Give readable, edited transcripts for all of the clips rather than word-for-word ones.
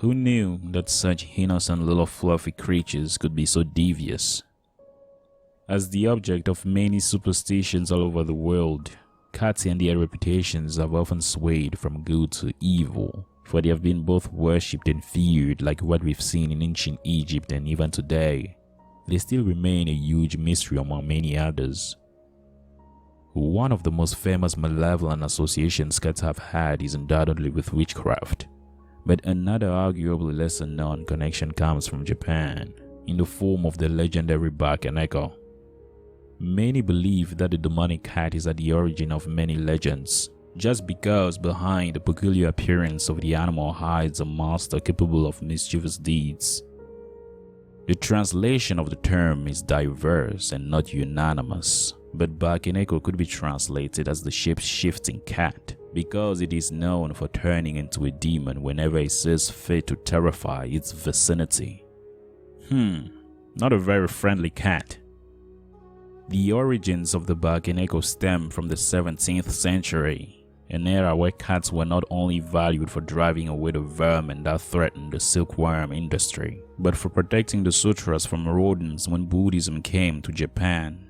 Who knew that such innocent little fluffy creatures could be so devious? As the object of many superstitions all over the world, cats and their reputations have often swayed from good to evil, for they have been both worshipped and feared like what we've seen in ancient Egypt, and even today, they still remain a huge mystery among many others. One of the most famous malevolent associations cats have had is undoubtedly with witchcraft, but another arguably lesser known connection comes from Japan, in the form of the legendary Bakeneko. Many believe that the demonic cat is at the origin of many legends, just because behind the peculiar appearance of the animal hides a monster capable of mischievous deeds. The translation of the term is diverse and not unanimous, but Bakeneko could be translated as the shape-shifting cat because it is known for turning into a demon whenever it sees fit to terrify its vicinity. Not a very friendly cat. The origins of the Bakeneko stem from the 17th century, an era where cats were not only valued for driving away the vermin that threatened the silkworm industry, but for protecting the sutras from rodents when Buddhism came to Japan.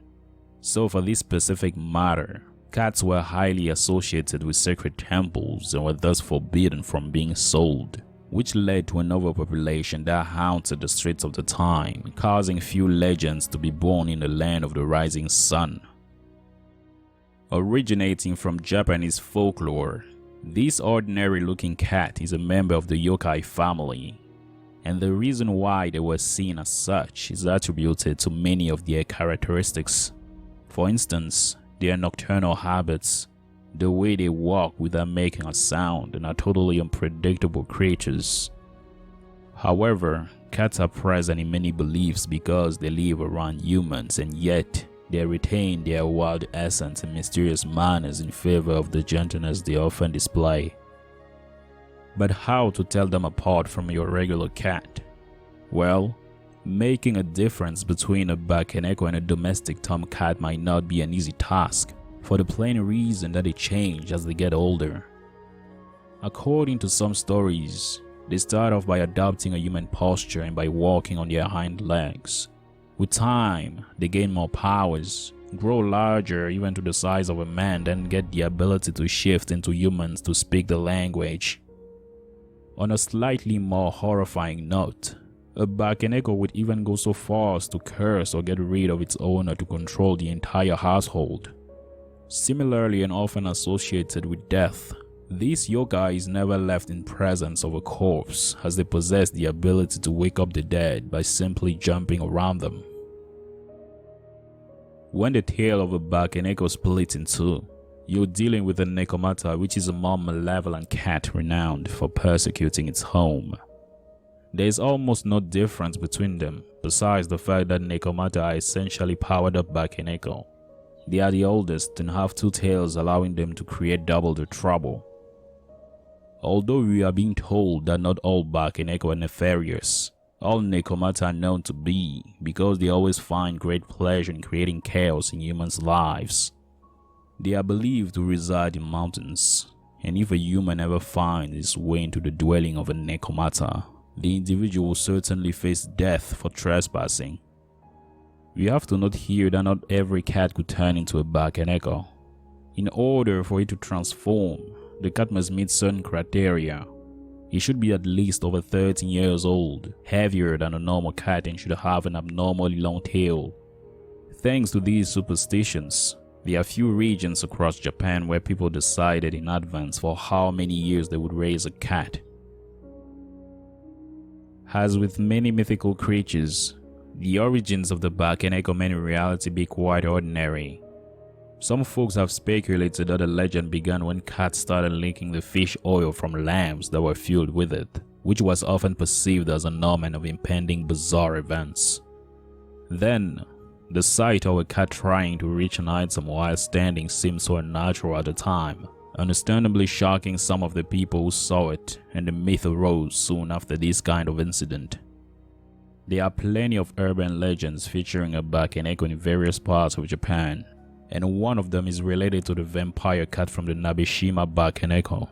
So for this specific matter, cats were highly associated with sacred temples and were thus forbidden from being sold, which led to an overpopulation that haunted the streets of the time, causing few legends to be born in the land of the rising sun. Originating from Japanese folklore, this ordinary-looking cat is a member of the Yokai family, and the reason why they were seen as such is attributed to many of their characteristics. For instance, their nocturnal habits, the way they walk without making a sound, and are totally unpredictable creatures. However, cats are present in many beliefs because they live around humans, and yet they retain their wild essence and mysterious manners in favor of the gentleness they often display. But how to tell them apart from your regular cat? Well, making a difference between a Bakeneko and a domestic tomcat might not be an easy task, for the plain reason that they change as they get older. According to some stories, they start off by adopting a human posture and by walking on their hind legs. With time, they gain more powers, grow larger even to the size of a man, then get the ability to shift into humans to speak the language. On a slightly more horrifying note, a Bakeneko would even go so far as to curse or get rid of its owner to control the entire household. Similarly, and often associated with death, these yokai is never left in presence of a corpse, as they possess the ability to wake up the dead by simply jumping around them. When the tail of a Bakeneko splits in two, you're dealing with a Nekomata, which is a more malevolent cat renowned for persecuting its home. There is almost no difference between them, besides the fact that Nekomata are essentially powered up Bakeneko. They are the oldest and have two tails, allowing them to create double the trouble. Although we are being told that not all Bakeneko are nefarious, all Nekomata are known to be, because they always find great pleasure in creating chaos in humans' lives. They are believed to reside in mountains, and if a human ever finds his way into the dwelling of a Nekomata, the individual will certainly face death for trespassing. We have to note here that not every cat could turn into a Bakeneko. In order for it to transform, the cat must meet certain criteria. It should be at least over 13 years old, heavier than a normal cat, and should have an abnormally long tail. Thanks to these superstitions, there are few regions across Japan where people decided in advance for how many years they would raise a cat. As with many mythical creatures, the origins of the Bakeneko may in reality be quite ordinary. Some folks have speculated that the legend began when cats started licking the fish oil from lamps that were filled with it, which was often perceived as an omen of impending bizarre events. Then, the sight of a cat trying to reach an item while standing seemed so unnatural at the time, understandably shocking some of the people who saw it, and the myth arose soon after this kind of incident. There are plenty of urban legends featuring a Bakeneko in various parts of Japan, and one of them is related to the vampire cat from the Nabeshima Bakeneko.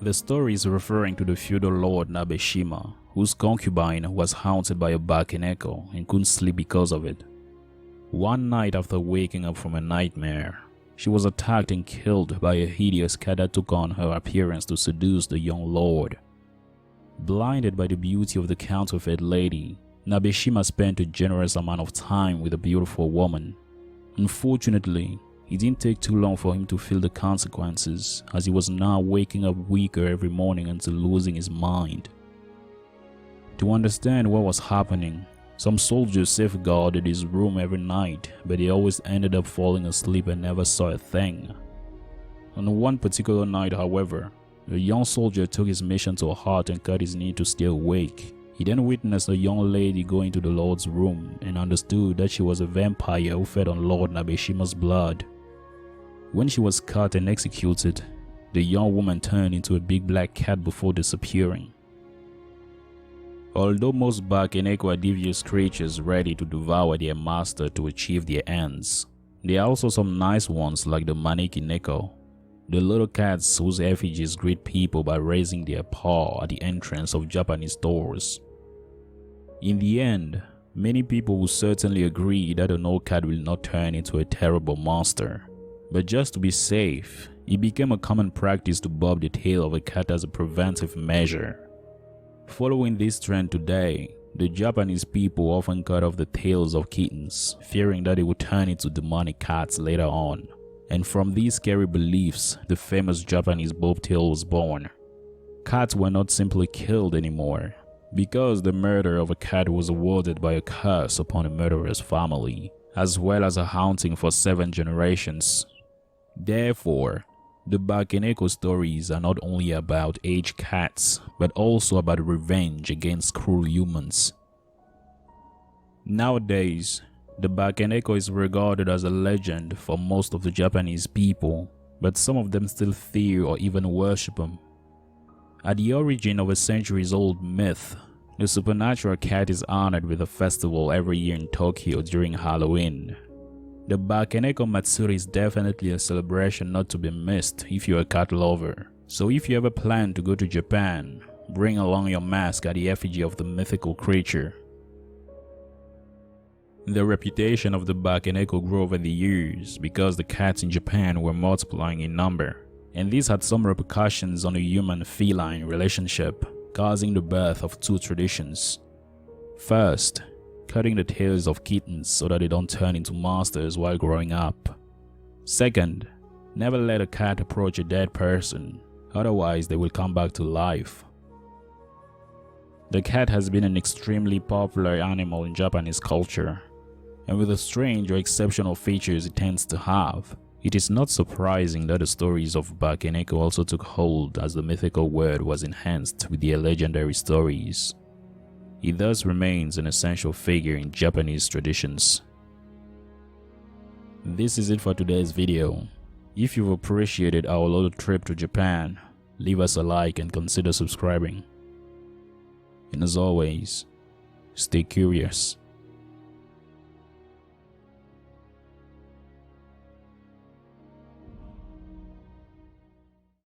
The story is referring to the feudal lord Nabeshima, whose concubine was haunted by a Bakeneko and couldn't sleep because of it. One night after waking up from a nightmare, she was attacked and killed by a hideous cat that took on her appearance to seduce the young lord. Blinded by the beauty of the counterfeit lady, Nabeshima spent a generous amount of time with the beautiful woman. Unfortunately, it didn't take too long for him to feel the consequences, as he was now waking up weaker every morning until losing his mind. To understand what was happening, some soldiers safeguarded his room every night, but he always ended up falling asleep and never saw a thing. On one particular night, however, a young soldier took his mission to heart and cut his knee to stay awake. He then witnessed a young lady go into the Lord's room and understood that she was a vampire who fed on Lord Nabeshima's blood. When she was cut and executed, the young woman turned into a big black cat before disappearing. Although most Bakeneko are devious creatures ready to devour their master to achieve their ends, there are also some nice ones like the Maneki Neko, the little cats whose effigies greet people by raising their paw at the entrance of Japanese doors. In the end, many people will certainly agree that an old cat will not turn into a terrible monster. But just to be safe, it became a common practice to bob the tail of a cat as a preventive measure. Following this trend today, the Japanese people often cut off the tails of kittens, fearing that they would turn into demonic cats later on. And from these scary beliefs, the famous Japanese bobtail was born. Cats were not simply killed anymore, because the murder of a cat was awarded by a curse upon a murderer's family, as well as a haunting for 7 generations. Therefore, the Bakeneko stories are not only about aged cats, but also about revenge against cruel humans. Nowadays, the Bakeneko is regarded as a legend for most of the Japanese people, but some of them still fear or even worship them. At the origin of a centuries-old myth, the supernatural cat is honored with a festival every year in Tokyo during Halloween. The Bakeneko Matsuri is definitely a celebration not to be missed if you're a cat lover. So if you ever plan to go to Japan, bring along your mask at the effigy of the mythical creature. The reputation of the Bakeneko grew over the years because the cats in Japan were multiplying in number, and this had some repercussions on the human-feline relationship, causing the birth of 2 traditions. First, cutting the tails of kittens so that they don't turn into monsters while growing up. Second, never let a cat approach a dead person, otherwise they will come back to life. The cat has been an extremely popular animal in Japanese culture, and with the strange or exceptional features it tends to have, it is not surprising that the stories of Bakeneko also took hold as the mythical world was enhanced with their legendary stories. It thus remains an essential figure in Japanese traditions. This is it for today's video. If you've appreciated our little trip to Japan, leave us a like and consider subscribing. And as always, stay curious.